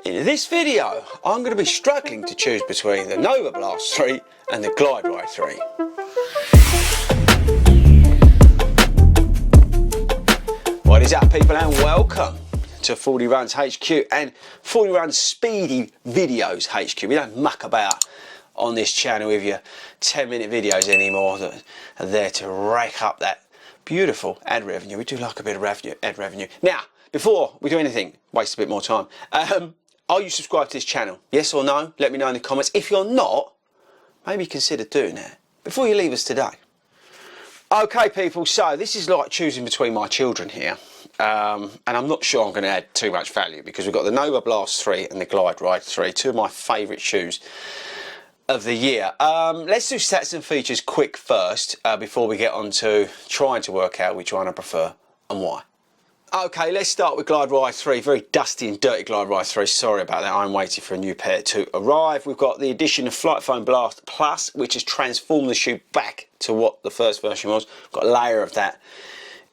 In this video, I'm going to be struggling to choose between the Novablast 3 and the Glideride 3. What is up, people, and welcome to FORDY RUNS HQ and FORDY RUNS Speedy Videos HQ. We don't muck about on this channel with your 10-minute videos anymore that are there to rake up that beautiful ad revenue. We do like a bit of ad revenue. Now, before we do anything, waste a bit more time. Are you subscribed to this channel? Yes or no? Let me know in the comments. If you're not, maybe consider doing that before you leave us today. Okay, people, so this is like choosing between my children here. And I'm not sure I'm going to add too much value because we've got the Novablast 3 and the Glideride 3, two of my favourite shoes of the year. Let's do stats and features quick first before we get on to trying to work out which one I prefer and why. Okay, let's start with Glideride 3, very dusty and dirty Glideride 3, sorry about that, I'm waiting for a new pair to arrive. We've got the addition of Flight Foam Blast Plus, which has transformed the shoe back to what the first version was. We've got a layer of that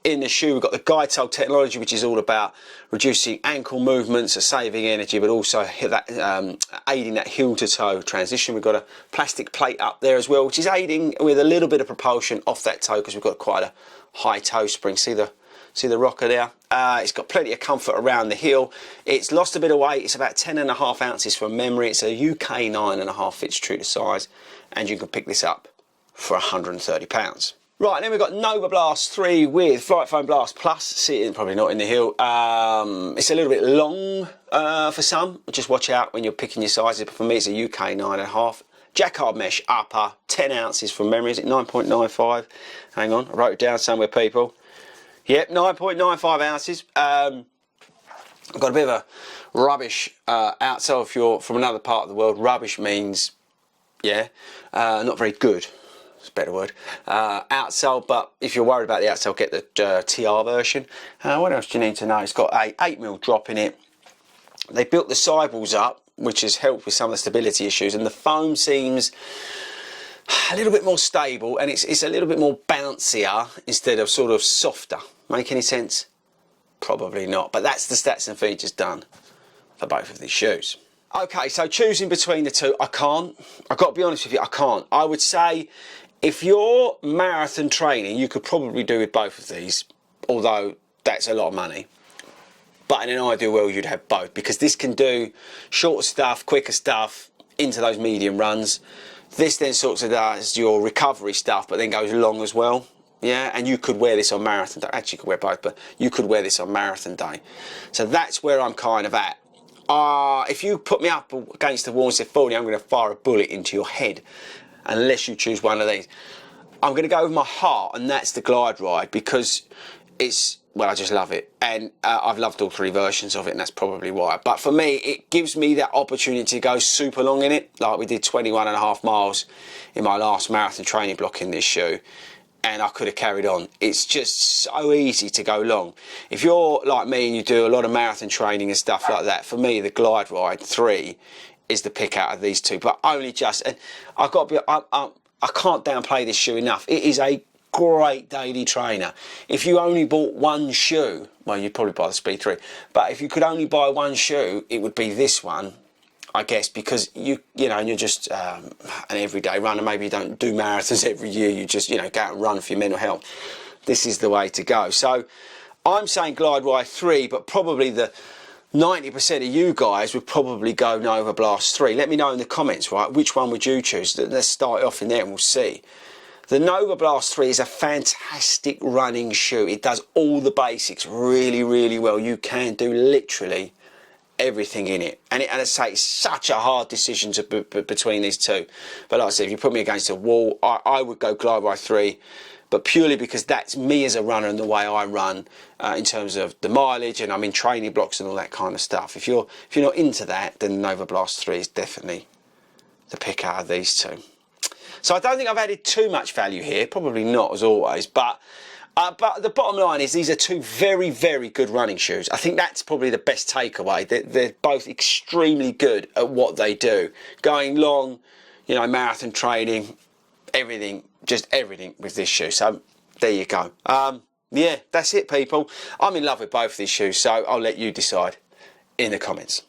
in the shoe. We've got the guide sole technology, which is all about reducing ankle movements, saving energy, but also aiding that heel to toe transition. We've got a plastic plate up there as well, which is aiding with a little bit of propulsion off that toe because we've got quite a high toe spring. See the rocker there? It's got plenty of comfort around the heel. It's lost a bit of weight. It's about 10.5 ounces from memory. It's a UK 9.5, fits true to size, and you can pick this up for £130. Right, and then we've got Novablast 3 with Flight Foam Blast Plus, sitting probably not in the heel. It's a little bit long for some, just watch out when you're picking your sizes, but for me it's a UK 9.5. Jacquard mesh upper, 10 ounces from memory, is it 9.95? Hang on, I wrote it down somewhere, people. Yep, 9.95 ounces. I've got a bit of a rubbish outsole if you're from another part of the world. Rubbish means, yeah, not very good. It's a better word. Outsole, but if you're worried about the outsole, get the TR version. What else do you need to know? It's got a 8mm drop in it. They built the sidewalls up, which has helped with some of the stability issues, and the foam seems a little bit more stable, and it's a little bit more bouncier instead of sort of softer. Make any sense? Probably not, but that's the stats and features done for both of these shoes. Okay, so choosing between the two, I've got to be honest with you, I can't. I would say if you're marathon training, you could probably do with both of these, although that's a lot of money. But in an ideal world, you'd have both, because this can do shorter stuff, quicker stuff, into those medium runs. This then sort of does your recovery stuff, but then goes long as well. Yeah, and you could wear this on marathon day. Actually, you could wear both, but you could wear this on marathon day. So that's where I'm kind of at. If you put me up against the wall and say, "Fordy, I'm going to fire a bullet into your head," unless you choose one of these, I'm going to go with my heart, and that's the Glideride, because it's, well, I just love it, and I've loved all three versions of it, and that's probably why. But for me, it gives me that opportunity to go super long in it, like we did 21.5 miles in my last marathon training block in this shoe, and I could have carried on. It's just so easy to go long. If you're like me and you do a lot of marathon training and stuff like that, for me, the Glideride 3 is the pick out of these two, but only just, and I've got to be, I can't downplay this shoe enough. It is a great daily trainer. If you only bought one shoe, well, you'd probably buy the Speed 3, but if you could only buy one shoe, it would be this one, I guess, because you know, and you're just an everyday runner. Maybe you don't do marathons every year, you just, you know, go out and run for your mental health. This is the way to go. So I'm saying Glideride 3, but probably the 90% of you guys would probably go Novablast 3. Let me know in the comments, right, which one would you choose? Let's start off in there and we'll see. The Novablast 3 is a fantastic running shoe. It does all the basics really, really well. You can do literally everything in it. And as I say, it's such a hard decision between these two. But like I said, if you put me against a wall, I would go Glideride 3, but purely because that's me as a runner and the way I run in terms of the mileage, and I'm in training blocks and all that kind of stuff. If you're not into that, then Novablast 3 is definitely the pick out of these two. So I don't think I've added too much value here, probably not as always, but the bottom line is these are two very, very good running shoes. I think that's probably the best takeaway. They're both extremely good at what they do. Going long, you know, marathon training, everything, just everything with this shoe. So there you go. Yeah, that's it, people. I'm in love with both of these shoes, so I'll let you decide in the comments.